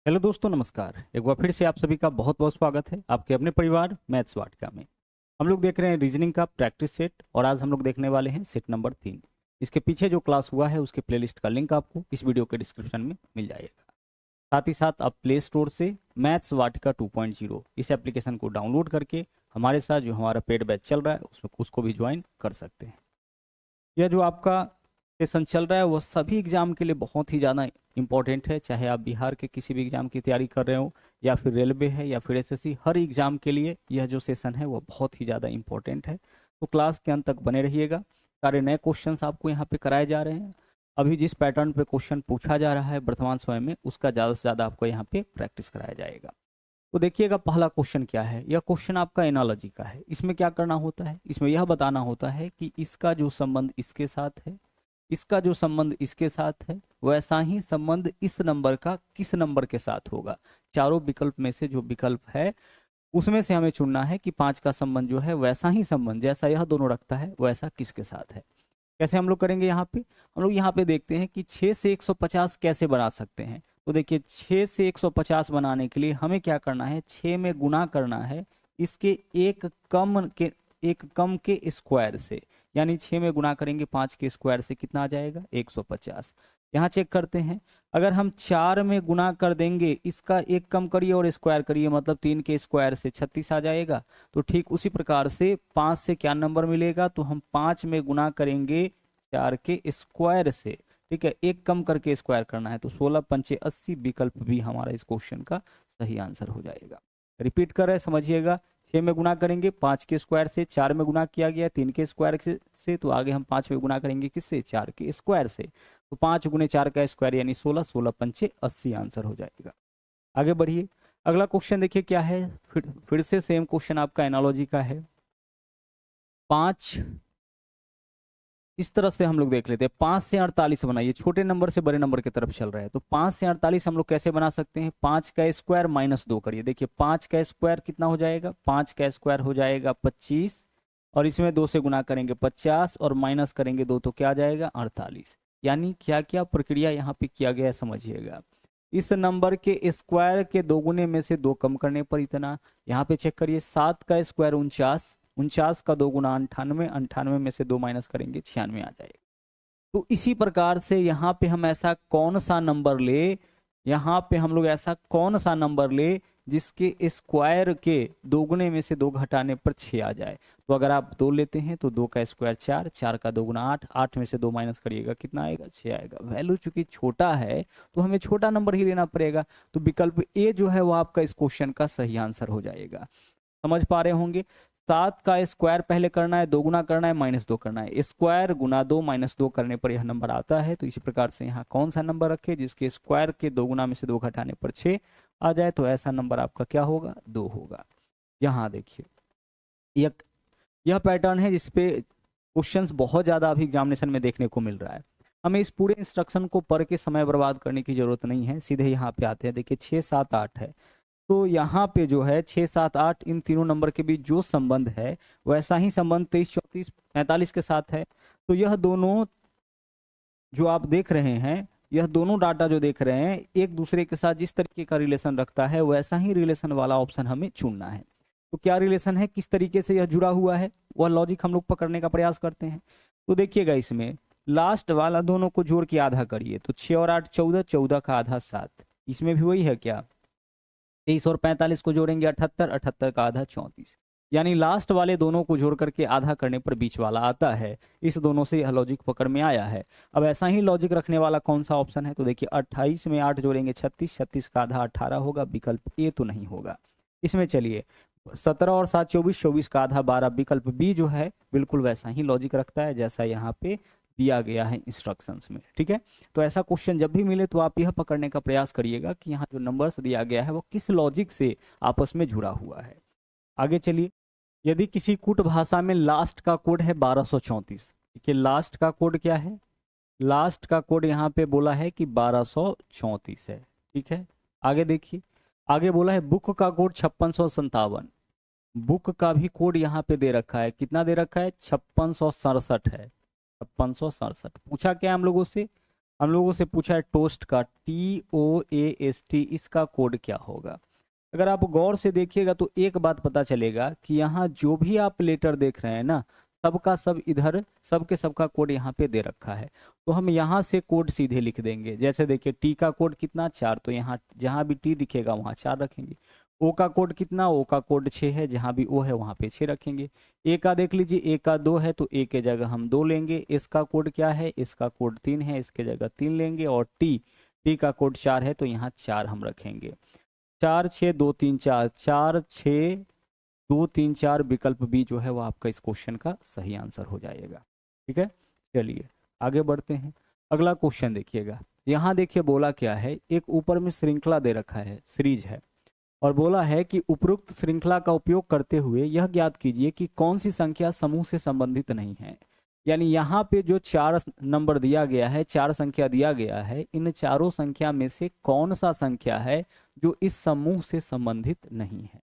Hello दोस्तों, नमस्कार। एक बार फिर से आप सभी का बहुत बहुत स्वागत है आपके अपने परिवार मैथ्स वाटिका में। हम लोग देख रहे हैं रीजनिंग का प्रैक्टिस सेट और आज हम लोग देखने वाले हैं सेट नंबर 3। इसके पीछे जो क्लास हुआ है उसके प्लेलिस्ट का लिंक आपको इस वीडियो के डिस्क्रिप्शन में मिल जाएगा। साथ ही साथ आप प्ले स्टोर से मैथ्स वाटिका 2.0 इस एप्लीकेशन को डाउनलोड करके हमारे साथ जो हमारा पेड बैच चल रहा है उसमें उसको भी ज्वाइन कर सकते हैं। यह जो आपका सेशन चल रहा है वो सभी एग्जाम के लिए बहुत ही ज़्यादा इंपॉर्टेंट है, चाहे आप बिहार के किसी भी एग्जाम की तैयारी कर रहे हो या फिर रेलवे है या फिर एसएससी, हर एग्जाम के लिए यह जो सेशन है वो बहुत ही ज़्यादा इंपॉर्टेंट है। तो क्लास के अंत तक बने रहिएगा। सारे नए क्वेश्चंस आपको यहाँ पे कराए जा रहे हैं। अभी जिस पैटर्न पे क्वेश्चन पूछा जा रहा है वर्तमान समय में उसका ज़्यादा से ज़्यादा आपको यहाँ पे प्रैक्टिस कराया जाएगा। तो देखिएगा पहला क्वेश्चन क्या है। यह क्वेश्चन आपका एनालॉजी का है। इसमें क्या करना होता है, इसमें यह बताना होता है कि इसका जो संबंध इसके साथ है, इसका जो संबंध इसके साथ है, वैसा ही संबंध इस नंबर का किस नंबर के साथ होगा। चारों विकल्प में से जो विकल्प है उसमें से हमें चुनना है कि 5 का संबंध जो है वैसा ही संबंध जैसा यह दोनों रखता है वैसा किसके साथ है। कैसे हम लोग करेंगे यहाँ पे, हम लोग यहाँ पे देखते हैं कि 6 से 150 कैसे बना सकते हैं। तो देखिए 6 से 150 बनाने के लिए हमें क्या करना है, 6 में गुना करना है इसके एक कम के स्क्वायर से। यानी 6 में गुना करेंगे 5 के स्क्वायर से, कितना आ जाएगा 150। यहाँ चेक करते हैं, अगर हम 4 में गुना कर देंगे इसका एक कम करिए और स्क्वायर करिए, मतलब 3 के स्क्वायर से 36 आ जाएगा। तो ठीक उसी प्रकार से 5 से क्या नंबर मिलेगा, तो हम 5 में गुना करेंगे 4 के स्क्वायर से। ठीक है, एक कम करके स्क्वायर करना है, तो 16 पंचे 80 विकल्प भी हमारा इस क्वेश्चन का सही आंसर हो जाएगा। रिपीट कर रहे हैं, समझिएगा। 6 में गुना करेंगे 5 के स्क्वायर से, 4 में गुना किया गया 3 के स्क्वायर से, तो आगे हम 5 में गुना करेंगे किससे, 4 के स्क्वायर से। तो 5 गुने 4 का स्क्वायर यानी 16, 16 पंचे 80 आंसर हो जाएगा। आगे बढ़िए, अगला क्वेश्चन देखिए क्या है। फिर से सेम क्वेश्चन आपका एनालॉजी का है। 5 इस तरह से हम लोग देख लेते हैं। 5 से 48 बनाइए, छोटे नंबर से बड़े नंबर की तरफ चल रहा है, तो 5 से 48 हम लोग कैसे बना सकते हैं। 5 का स्क्वायर माइनस 2 करिए। देखिए 5 का स्क्वायर कितना हो जाएगा, 5 का स्क्वायर हो जाएगा 25, और इसमें 2 से गुना करेंगे 50 और माइनस करेंगे 2 तो क्या आ जाएगा 48। यानी क्या क्या प्रक्रिया यहाँ पे किया गया है समझिएगा। इस नंबर के स्क्वायर के दोगुने में से 2 कम करने पर इतना। यहाँ पे चेक करिए, 7 का स्क्वायर 49, 49 का 2 गुना 98, 98 में से 2 माइनस करेंगे 96 आ जाएगा। तो इसी प्रकार से यहाँ पे हम ऐसा कौन सा नंबर ले, यहाँ पे हम लोग ऐसा कौन सा नंबर ले जिसके स्क्वायर के दोगुने में से 2 घटाने पर 6 आ जाए। तो अगर आप 2 लेते हैं तो 2 का स्क्वायर 4, 4 का 2 गुना 8, 8 में से 2 माइनस करिएगा कितना आएगा 6 आएगा। वैल्यू चूंकि छोटा है तो हमें छोटा नंबर ही लेना पड़ेगा। तो विकल्प ए जो है वो आपका इस क्वेश्चन का सही आंसर हो जाएगा। समझ पा रहे होंगे। 7 का स्क्वायर पहले करना है, 2 गुना करना है, माइनस 2 करना है। स्क्वायर गुना 2 माइनस 2 करने पर यह नंबर आता है। तो इसी प्रकार से यहाँ कौन सा नंबर रखे जिसके स्क्वायर के 2 गुना में से 2 घटाने पर 6 आ जाए, तो ऐसा नंबर आपका क्या होगा 2 होगा। यहाँ देखिए यह यह पैटर्न है जिसपे क्वेश्चंस बहुत ज्यादा अभी एग्जामिनेशन में देखने को मिल रहा है। हमें इस पूरे इंस्ट्रक्शन को पढ़ के समय बर्बाद करने की जरूरत नहीं है, सीधे यहाँ पे आते हैं। देखिए 6 7 8 है, तो यहाँ पे जो है 6 7 8 इन तीनों नंबर के बीच जो संबंध है वैसा ही संबंध 23 34 45 के साथ है। तो यह दोनों जो आप देख रहे हैं, यह दोनों डाटा जो देख रहे हैं एक दूसरे के साथ जिस तरीके का रिलेशन रखता है वैसा ही रिलेशन वाला ऑप्शन हमें चुनना है। तो क्या रिलेशन है, किस तरीके से यह जुड़ा हुआ है, वह लॉजिक हम लोग पकड़ने का प्रयास करते हैं। तो देखिएगा इसमें लास्ट वाला दोनों को जोड़ के आधा करिए, तो 6 और 8 14, 14 का आधा 7। इसमें भी वही है क्या, 23 और 45 को जोड़ेंगे 78, 78 का आधा 34। यानी लास्ट वाले दोनों को जोड़ करके आधा करने पर बीच वाला आता है। इस दोनों से यह लॉजिक पकड़ में आया है। अब ऐसा ही लॉजिक रखने वाला कौन सा ऑप्शन है, तो देखिए 28 में 8 जोड़ेंगे 36, 36 का आधा 18 होगा, विकल्प ए तो नहीं होगा। इसमें चलिए 17 और 7 24, 24 का आधा 12, विकल्प बी जो है बिल्कुल वैसा ही लॉजिक रखता है जैसा यहाँ पे दिया गया है इंस्ट्रक्शंस में। ठीक है, तो ऐसा क्वेश्चन जब भी मिले तो आप यह पकड़ने का प्रयास करिएगा कि यहाँ जो नंबर्स दिया गया है वो किस लॉजिक से आपस में जुड़ा हुआ है। आगे चलिए, यदि किसी कूट भाषा में लास्ट का कोड है 1234, देखिए लास्ट का कोड क्या है, लास्ट का कोड यहाँ पे बोला है कि 1234 है। ठीक है, आगे देखिए, आगे बोला है बुक का कोड 5657। बुक का भी कोड यहाँ पे दे रखा है, कितना दे रखा है 5667 है, 5667। पूछा क्या हम लोगों से, हम लोगों से पूछा है टोस्ट का, TOAST, इसका कोड क्या होगा। अगर आप गौर से देखिएगा तो एक बात पता चलेगा कि यहाँ जो भी आप लेटर देख रहे हैं ना, सबका सब इधर सबके सबका कोड यहाँ पे दे रखा है। तो हम यहाँ से कोड सीधे लिख देंगे। जैसे देखिए टी का कोड कितना 4, तो यहाँ जहाँ भी टी दिखेगा वहाँ 4 रखेंगे। ओ का कोड कितना, ओ का कोड 6 है, जहाँ भी ओ है वहाँ पे 6 रखेंगे। ए का देख लीजिए, ए का 2 है तो ए के जगह हम 2 लेंगे। एस का कोड क्या है, एस का कोड 3 है, इसके जगह 3 लेंगे। और टी, टी का कोड 4 है तो यहाँ 4 हम रखेंगे। 4 6 2 3 4, 4 6 2 3 4 विकल्प बी जो है वो आपका इस क्वेश्चन का सही आंसर हो जाएगा। ठीक है, चलिए आगे बढ़ते हैं। अगला क्वेश्चन देखिएगा। यहाँ देखिए बोला क्या है, एक ऊपर में श्रृंखला दे रखा है, सीरीज है, और बोला है कि उपरोक्त श्रृंखला का उपयोग करते हुए यह ज्ञात कीजिए कि कौन सी संख्या समूह से संबंधित नहीं है। यानी यहाँ पे जो 4 नंबर दिया गया है, 4 संख्या दिया गया है, इन चारों संख्या में से कौन सा संख्या है जो इस समूह से संबंधित नहीं है।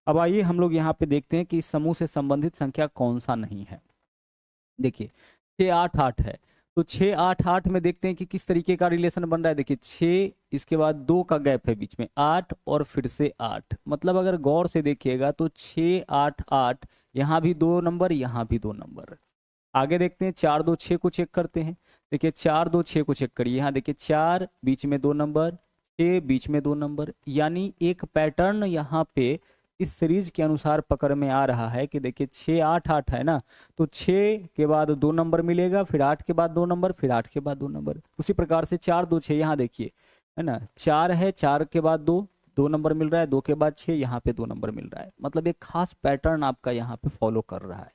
अब आइए हम लोग यहाँ पे देखते हैं कि इस समूह से संबंधित संख्या कौन सा नहीं है। देखिए 6 8 8 है, तो 6 8 8 में देखते हैं कि किस तरीके का रिलेशन बन रहा है। देखिए 6, इसके बाद 2 का गैप है बीच में, 8 और फिर से 8, मतलब अगर गौर से देखिएगा तो 6 8 8, यहाँ भी 2 नंबर, यहाँ भी 2 नंबर। आगे देखते हैं 4 2 6 को चेक करते हैं। देखिए 4 2 6 को चेक करिए, यहाँ देखिए 4 बीच में 2 नंबर, 6 बीच में 2 नंबर, यानी एक पैटर्न यहाँ पे इस सीरीज के अनुसार पकड़ में आ रहा है कि देखिए 6 8 8 है ना, तो 6 के बाद 2 नंबर मिलेगा, फिर 8 के बाद 2 नंबर, फिर 8 के बाद 2 नंबर। उसी प्रकार से 4 2 6, यहाँ देखिए है ना, 4 है, 4 के बाद 2 2 नंबर मिल रहा है, 2 के बाद 6, यहाँ पे 2 नंबर मिल रहा है, मतलब एक खास पैटर्न आपका यहाँ पे फॉलो कर रहा है।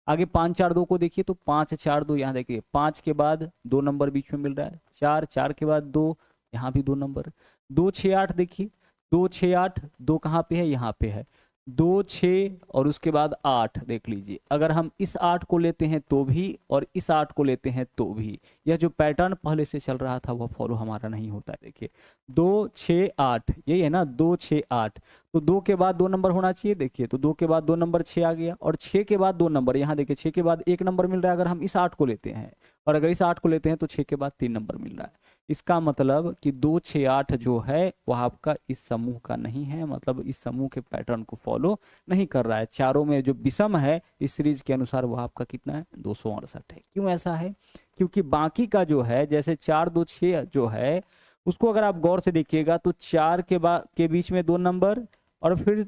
आगे 5 4 2 को देखिए, तो 5 4 2, यहाँ देखिए 5 के बाद 2 नंबर बीच में मिल रहा है, 4 4 के बाद 2, यहाँ भी 2 नंबर। 2 6 8 देखिए, 2 6 8, 2 कहाँ पे है, यहाँ पे है, 2 6 और उसके बाद 8 देख लीजिए। अगर हम इस 8 को लेते हैं तो भी और इस 8 को लेते हैं तो भी, यह जो पैटर्न पहले से चल रहा था वह फॉलो हमारा नहीं होता है। देखिए 2 6 8, यही है ना, 2 6 8, तो 2 के बाद 2 नंबर होना चाहिए। देखिए तो 2 के बाद 2 नंबर 6 आ गया, और 6 के बाद 2 नंबर, यहाँ देखिए 6 के बाद 1 नंबर मिल रहा है अगर हम इस 8 को लेते हैं, और अगर इस 8 को लेते हैं तो 6 के बाद 3 नंबर मिल रहा है। इसका मतलब कि 2 6 8 जो है वह आपका इस समूह का नहीं है, मतलब इस समूह के पैटर्न को फॉलो नहीं कर रहा है। चारों में जो विषम है इस सीरीज के अनुसार वह आपका कितना है, 268 है। क्यों ऐसा है, क्योंकि बाकी का जो है, जैसे 4 2 6 जो है, उसको अगर आप गौर से देखिएगा तो 4 के बीच में 2 नंबर, और फिर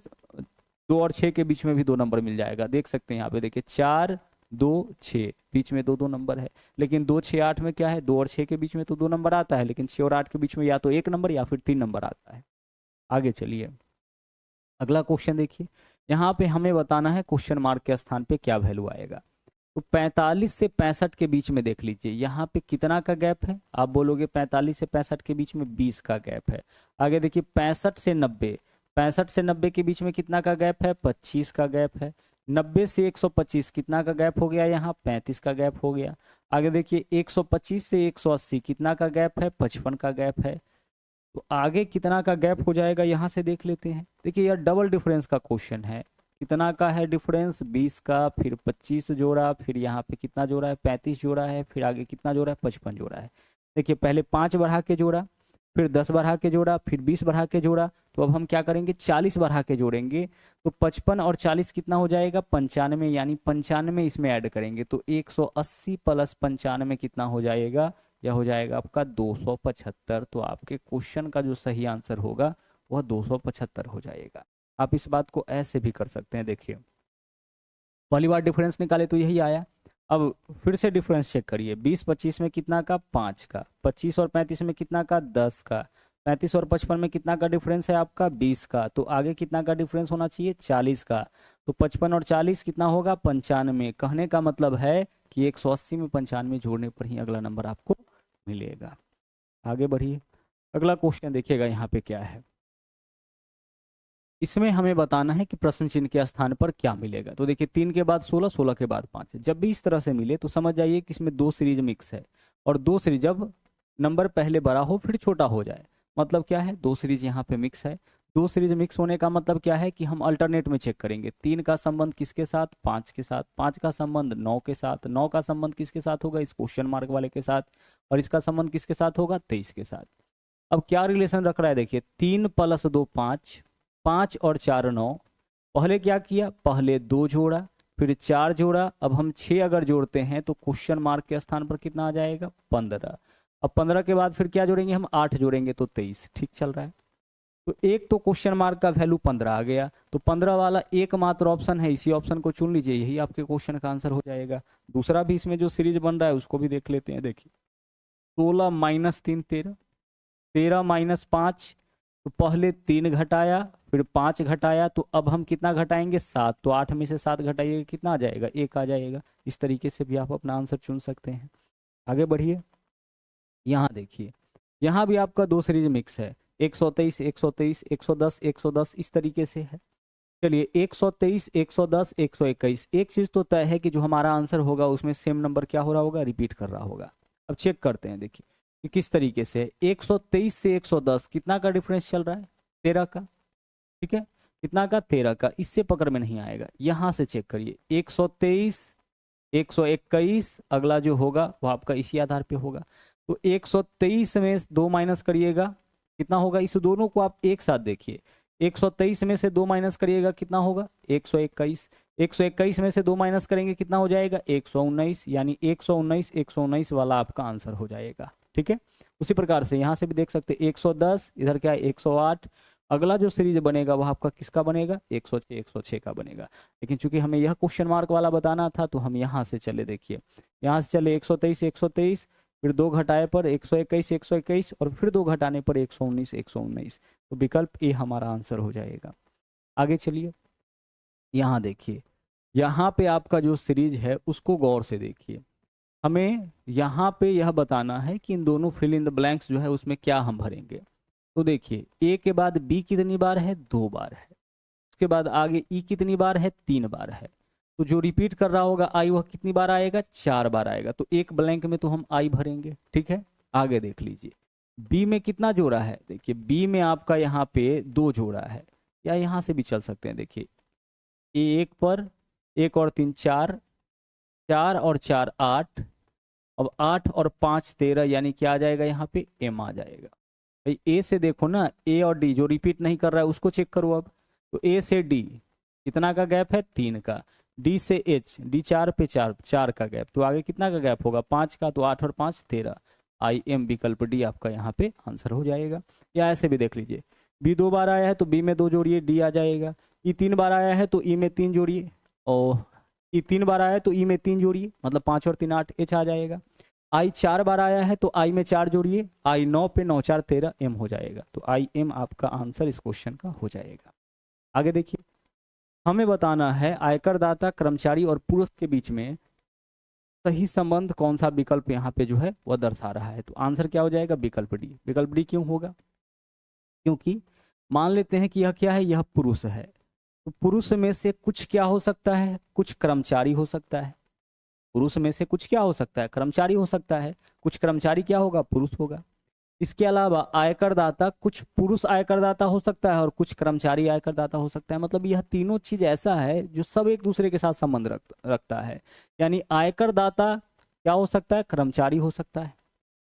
2 और 6 के बीच में भी 2 नंबर मिल जाएगा। देख सकते हैं यहाँ पे, देखिए 4 2 6, बीच में 2 2 नंबर है। लेकिन 2 6 8 में क्या है, 2 और 6 के बीच में तो 2 नंबर आता है, लेकिन 6 और 8 के बीच में या तो 1 नंबर या फिर 3 नंबर आता है। आगे चलिए अगला क्वेश्चन देखिए। यहाँ पे हमें बताना है क्वेश्चन मार्क के स्थान पे क्या वैल्यू आएगा। तो 45 से 65 के बीच में देख लीजिए यहाँ पे कितना का गैप है, आप बोलोगे 45 से 65 के बीच में 20 का गैप है। आगे देखिए 65 से 90, 65 से 90 के बीच में कितना का गैप है, 25 का गैप है। 90 से 125 कितना का गैप हो गया, यहाँ 35 का गैप हो गया। आगे देखिए 125 से 180 कितना का गैप है, 55 का गैप है। तो आगे कितना का गैप हो जाएगा यहाँ से देख लेते हैं। देखिए यह डबल डिफरेंस का क्वेश्चन है। कितना का है डिफरेंस, 20 का, फिर 25 जोड़ा, फिर यहाँ पे कितना जोड़ा है, 35 जोड़ा है, फिर आगे कितना जोड़ा है, 55 जोड़ा है। देखिए पहले 5 बढ़ा के जोड़ा, फिर 10 बढ़ा के जोड़ा, फिर 20 बढ़ा के जोड़ा, तो अब हम क्या करेंगे, 40 बढ़ा के जोड़ेंगे। तो 55 और 40 कितना हो जाएगा, 95, यानी 95 इसमें ऐड करेंगे तो 180 प्लस 95 कितना हो जाएगा, यह हो जाएगा आपका 275। तो आपके क्वेश्चन का जो सही आंसर होगा वह 275 हो जाएगा। आप इस बात को ऐसे भी कर सकते हैं। देखिए पहली बार डिफरेंस निकाले तो यही आया। अब फिर से डिफरेंस चेक करिए, 20 25 में कितना का, 5 का। 25 और 35 में कितना का, 10 का। 35 और 55 में कितना का डिफरेंस है आपका, 20 का। तो आगे कितना का डिफरेंस होना चाहिए, 40 का। तो 55 और 40 कितना होगा, 95। कहने का मतलब है कि 180 में 95 जोड़ने पर ही अगला नंबर आपको मिलेगा। आगे बढ़िए अगला क्वेश्चन देखिएगा यहाँ पे क्या है। इसमें हमें बताना है कि प्रश्न चिन्ह के स्थान पर क्या मिलेगा। तो देखिए 3 के बाद 16, 16 के बाद 5, जब भी इस तरह से मिले तो समझ जाइए कि इसमें 2 सीरीज मिक्स है। और 2 सीरीज जब नंबर पहले बड़ा हो फिर छोटा हो जाए, मतलब क्या है, 2 सीरीज यहाँ पे मिक्स है। दो सीरीज मिक्स होने का मतलब क्या है कि हम अल्टरनेट में चेक करेंगे। 3 का संबंध किसके साथ, 5 के साथ, 5 का संबंध 9 के साथ, 9 का संबंध किसके साथ होगा, इस क्वेश्चन मार्क वाले के साथ, और इसका संबंध किसके साथ होगा, 23 के साथ। अब क्या रिलेशन रख रहा है देखिए, 3 + 2 5, 5 और 4 9। पहले क्या किया, पहले 2 जोड़ा, फिर 4 जोड़ा, अब हम 6 अगर जोड़ते हैं तो क्वेश्चन मार्क के स्थान पर कितना आ जाएगा, 15। अब 15 के बाद फिर क्या जोड़ेंगे, हम 8 जोड़ेंगे तो 23। ठीक चल रहा है। तो एक तो क्वेश्चन मार्क का वैल्यू 15 आ गया, तो 15 वाला एकमात्र ऑप्शन है, इसी ऑप्शन को चुन लीजिए, यही आपके क्वेश्चन का आंसर हो जाएगा। दूसरा भी इसमें जो सीरीज बन रहा है उसको भी देख लेते हैं। देखिए 16 - 3 13, 13 - 5, तो पहले 3 घटाया, फिर 5 घटाया, तो अब हम कितना घटाएंगे, 7। तो 8 में से 7 घटाइएगा, कितना आ जाएगा, 1 आ जाएगा। इस तरीके से भी आप अपना आंसर चुन सकते हैं। आगे बढ़िए, यहाँ देखिए, यहाँ भी आपका दो सीरीज मिक्स है, 123 123, 110 110, इस तरीके से है। चलिए 123 110 121, एक चीज तो तय है कि जो हमारा आंसर होगा उसमें सेम नंबर क्या हो रहा होगा, रिपीट कर रहा होगा। अब चेक करते हैं, देखिए कि किस तरीके से 123 से 110 कितना का डिफरेंस चल रहा है, 13 का। ठीक है, कितना का, 13 का। इससे पकड़ में नहीं आएगा, यहां से चेक करिए, 123 121, अगला जो होगा वो आपका इसी आधार पे होगा। तो 123 में 2 माइनस करिएगा, कितना होगा, इस दोनों को आप एक साथ देखिए, 123 में से 2 माइनस करिएगा, कितना होगा, 121। 121 में से 2 माइनस करेंगे, कितना हो जाएगा, 119, यानी 119 119 वाला आपका आंसर हो जाएगा। ठीक है, उसी प्रकार से यहाँ से भी देख सकते हैं, 110, इधर क्या है 108, अगला जो सीरीज बनेगा वह आपका किसका बनेगा, 106 106 का बनेगा। लेकिन चूंकि हमें यह क्वेश्चन मार्क वाला बताना था तो हम यहाँ से चले, देखिए यहाँ से चले 123 123, फिर 2 घटाए पर 121 121, और फिर 2 घटाने पर 119 119। तो विकल्प ए हमारा आंसर हो जाएगा। आगे चलिए, यहाँ देखिए, यहाँ पे आपका जो सीरीज है उसको गौर से देखिए। हमें यहाँ पे यह बताना है कि इन दोनों फिल इन द ब्लैंक्स जो है उसमें क्या हम भरेंगे। तो देखिए ए के बाद बी कितनी बार है, 2 बार है। उसके बाद आगे ई कितनी बार है, 3 बार है। तो जो रिपीट कर रहा होगा आई वह कितनी बार आएगा, 4 बार आएगा। तो एक ब्लैंक में तो हम आई भरेंगे। ठीक है, आगे देख लीजिए, बी में कितना जोड़ा है, देखिए बी में आपका यहाँ पे 2 जोड़ा है, या यहाँ से भी चल सकते हैं। देखिए एक पर 1 और 3 4, 4 और 4 8, अब 8 और 5 13, यानी क्या आ जाएगा, यहाँ पे एम आ जाएगा। भाई ए से देखो ना, ए और डी जो रिपीट नहीं कर रहा है उसको चेक करो। अब तो ए से डी कितना का गैप है, 3 का। डी से एच, डी 4 पे 4, 4 का गैप, तो आगे कितना का गैप होगा, 5 का। तो 8 और 5 13, आई एम विकल्प डी आपका यहाँ पे आंसर हो जाएगा। या ऐसे भी देख लीजिए, बी 2 बार आया है तो बी में 2 जोड़िए, डी आ जाएगा। ई 3 बार आया है तो ई में 3 जोड़िए, और ई 3 बार आया है तो ई में 3 जोड़िए, मतलब 5 और 3 8, एच आ जाएगा। आई 4 बार आया है तो आई में 4 जोड़िए, आई 9 पे 9 4 13, एम हो जाएगा। तो आई एम आपका आंसर इस क्वेश्चन का हो जाएगा। आगे देखिए, हमें बताना है आयकरदाता कर्मचारी और पुरुष के बीच में सही संबंध कौन सा विकल्प यहाँ पे जो है वह दर्शा रहा है। तो आंसर क्या हो जाएगा, विकल्प डी। विकल्प डी क्यों होगा, क्योंकि मान लेते हैं कि यह क्या है, यह पुरुष है। तो पुरुष में से कुछ क्या हो सकता है, कुछ कर्मचारी हो सकता है। पुरुष में से कुछ क्या हो सकता है, कर्मचारी हो सकता है। कुछ कर्मचारी क्या होगा, पुरुष होगा। इसके अलावा आयकरदाता, कुछ पुरुष आयकरदाता हो सकता है और कुछ कर्मचारी आयकरदाता हो सकता है। मतलब यह तीनों चीज ऐसा है जो सब एक दूसरे के साथ संबंध रखता है। यानी आयकरदाता क्या हो सकता है, कर्मचारी हो सकता है।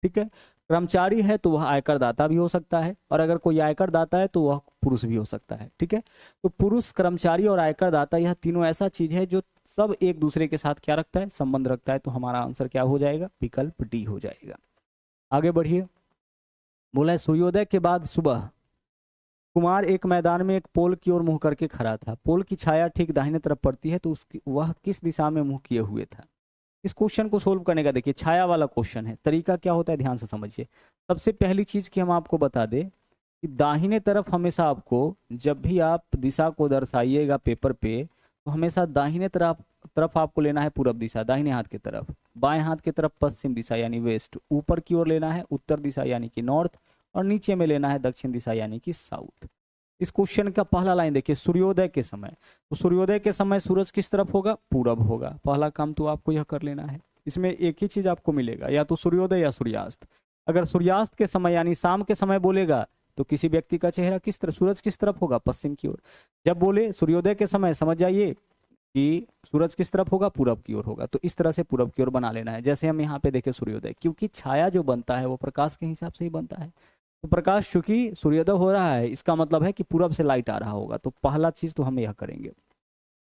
ठीक है, कर्मचारी है तो वह आयकरदाता भी हो सकता है, और अगर कोई आयकरदाता है तो वह पुरुष भी हो सकता है। ठीक है, तो पुरुष, कर्मचारी और आयकरदाता, यह तीनों ऐसा चीज है जो सब एक दूसरे के साथ क्या रखता है, संबंध रखता है। तो हमारा आंसर क्या हो जाएगा, विकल्प डी हो जाएगा। आगे बढ़िए, बोला है सूर्योदय के बाद सुबह कुमार एक मैदान में एक पोल की ओर मुंह करके खड़ा था। पोल की छाया ठीक दाहिने तरफ पड़ती है, तो उसकी वह किस दिशा में मुंह किए हुए था। इस क्वेश्चन को सोल्व करने का देखिए छाया वाला क्वेश्चन है, तरीका क्या होता है ध्यान से समझिए। सबसे पहली चीज की हम आपको बता दें कि दाहिने तरफ हमेशा आपको, जब भी आप दिशा को दर्शाइएगा पेपर पे, तो हमेशा दाहिने तरफ आपको लेना है पूरब दिशा, दाहिने हाथ की तरफ। बाएं हाथ की तरफ पश्चिम दिशा यानी वेस्ट। ऊपर की ओर लेना है उत्तर दिशा यानी कि नॉर्थ, और नीचे में लेना है दक्षिण दिशा यानी कि साउथ। इस क्वेश्चन का पहला लाइन देखिए, सूर्योदय के समय। तो सूर्योदय के समय सूरज किस तरफ होगा, पूरब होगा। पहला काम तो आपको यह कर लेना है। इसमें एक ही चीज आपको मिलेगा, या तो सूर्योदय या सूर्यास्त। अगर सूर्यास्त के समय यानी शाम के समय बोलेगा तो किसी व्यक्ति का चेहरा किस तरफ, सूरज किस तरफ होगा, पश्चिम की ओर। जब बोले सूर्योदय के समय, समझ जाइए कि सूरज किस तरफ होगा, पूरब की ओर होगा। तो इस तरह से पूरब की ओर बना लेना है। जैसे हम यहाँ पे देखें सूर्योदय, क्योंकि छाया जो बनता है वो प्रकाश के हिसाब से ही बनता है, तो प्रकाश चूंकि सूर्योदय हो रहा है इसका मतलब है कि पूरब से लाइट आ रहा होगा। तो पहला चीज तो हम यह करेंगे।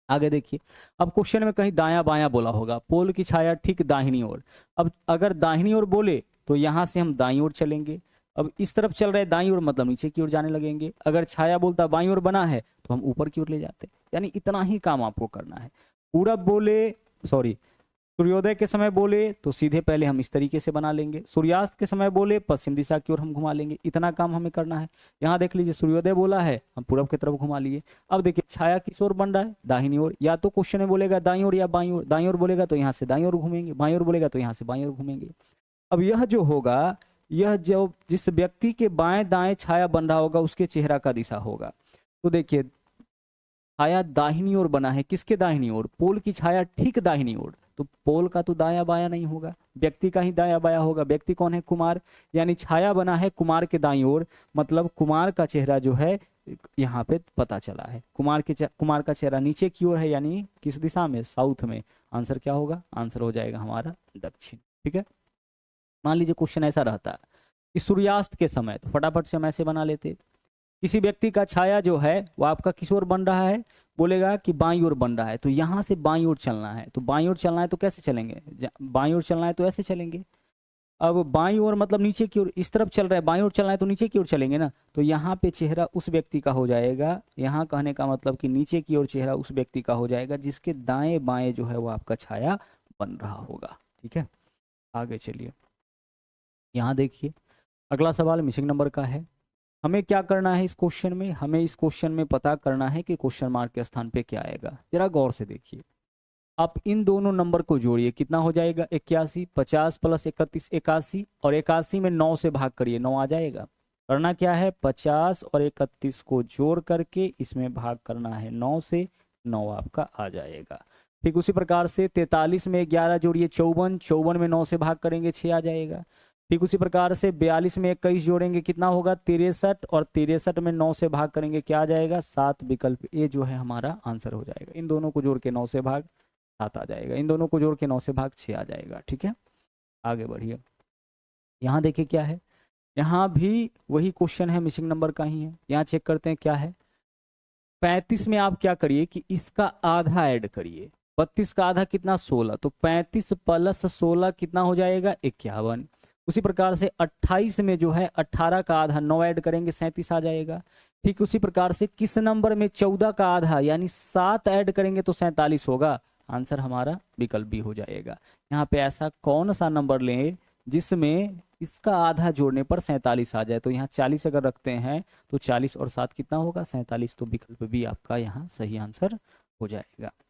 आगे देखिए, अब क्वेश्चन में कहीं दाया बाया बोला होगा, पोल की छाया ठीक दाहिनी ओर। अब अगर दाहिनी ओर बोले तो यहां से हम दाई ओर चलेंगे। अब इस तरफ चल रहे दाई ओर मतलब नीचे की ओर जाने लगेंगे। अगर छाया बोलता बाई ओर बना है तो हम ऊपर की ओर ले जाते। यानी इतना ही काम आपको करना है। पूरब बोले, सॉरी, सूर्योदय के समय बोले तो सीधे पहले हम इस तरीके से बना लेंगे। सूर्यास्त के समय बोले पश्चिम दिशा की ओर हम घुमा लेंगे। इतना काम हमें करना है। यहाँ देख लीजिए, सूर्योदय बोला है, हम पूरब की तरफ घुमा लिए। अब देखिए छाया किस ओर बन रहा है, दाहिनी ओर। या तो क्वेश्चन में बोलेगा दाई ओर या बाई ओर। दाई ओर बोलेगा तो यहाँ से दाई ओर घूमेंगे, बाई ओर बोलेगा तो यहाँ से बाई ओर घूमेंगे। अब यह जो होगा, यह जो जिस व्यक्ति के बाएं दाएं छाया बन रहा होगा उसके चेहरा का दिशा होगा। तो देखिए छाया दाहिनी ओर बना है, किसके दाहिनी ओर, पोल की छाया ठीक दाहिनी ओर। तो पोल का तो दाया बाया नहीं होगा, व्यक्ति का ही दाया बाया होगा। व्यक्ति कौन है, कुमार। यानी छाया बना है कुमार के दाईं ओर, मतलब कुमार का चेहरा जो है यहाँ पे पता चला है। कुमार का चेहरा नीचे की ओर है, यानी किस दिशा में, साउथ में। आंसर क्या होगा, आंसर हो जाएगा हमारा दक्षिण। ठीक है। मान लीजिए क्वेश्चन ऐसा रहता है कि सूर्यास्त के समय, तो फटाफट से हम ऐसे बना लेते। किसी व्यक्ति का छाया जो है वो आपका किस ओर बन रहा है, बोलेगा कि बाईं ओर बन रहा है। तो यहाँ से बाईं ओर चलना है। तो बाईं ओर चलना है तो कैसे चलेंगे, बाईं ओर चलना है तो ऐसे चलेंगे। अब बाईं ओर मतलब नीचे की ओर, इस तरफ चल रहा है, बाईं ओर चलना है तो नीचे की ओर चलेंगे ना। तो यहाँ पे चेहरा उस व्यक्ति का हो जाएगा। यहाँ कहने का मतलब कि नीचे की ओर चेहरा उस व्यक्ति का हो जाएगा जिसके दाएं बाएं जो है वो आपका छाया बन रहा होगा। ठीक है, आगे चलिए। यहाँ देखिए अगला सवाल मिसिंग नंबर का है। हमें क्या करना है इस क्वेश्चन में, हमें इस क्वेश्चन में पता करना है कि क्वेश्चन मार्क के स्थान पे क्या आएगा। जरा गौर से देखिए, आप इन दोनों नंबर को जोड़िए, कितना हो जाएगा, 81। 50 प्लस 31 81, और 81 में 9 से भाग करिए, 9 आ जाएगा। करना क्या है, 50 और 31 को जोड़ करके इसमें भाग करना है 9 से, 9 आपका आ जाएगा। ठीक उसी प्रकार से 43 में 11 जोड़िए, 54। 54 में 9 से भाग करेंगे, 6 आ जाएगा। ठीक उसी प्रकार से 42 में 21 जोड़ेंगे, कितना होगा, 63। और 63 में 9 से भाग करेंगे, क्या आ जाएगा, 7। विकल्प ए जो है हमारा आंसर हो जाएगा। इन दोनों को जोड़ के 9 से भाग 7 आ जाएगा, इन दोनों को जोड़ के 9 से भाग 6 आ जाएगा। ठीक है, आगे बढ़िए। यहाँ देखिए क्या है, यहाँ भी वही क्वेश्चन है, मिसिंग नंबर का ही है। यहाँ चेक करते हैं क्या है। 35 में आप क्या करिए कि इसका आधा ऐड करिए। 32 का आधा कितना, 16। तो 35 प्लस 16 कितना हो जाएगा, 51। उसी प्रकार से 28 में जो है 18 का आधा 9 ऐड करेंगे, 37 आ जाएगा। ठीक उसी प्रकार से किस नंबर में 14 का आधा यानी 7 ऐड करेंगे तो 47 होगा। आंसर हमारा विकल्प बी हो जाएगा। यहाँ पे ऐसा कौन सा नंबर लें जिसमें इसका आधा जोड़ने पर 47 आ जाए। तो यहाँ 40 अगर रखते हैं तो 40 और 7 कितना होगा, 47। तो विकल्प बी आपका यहाँ सही आंसर हो जाएगा।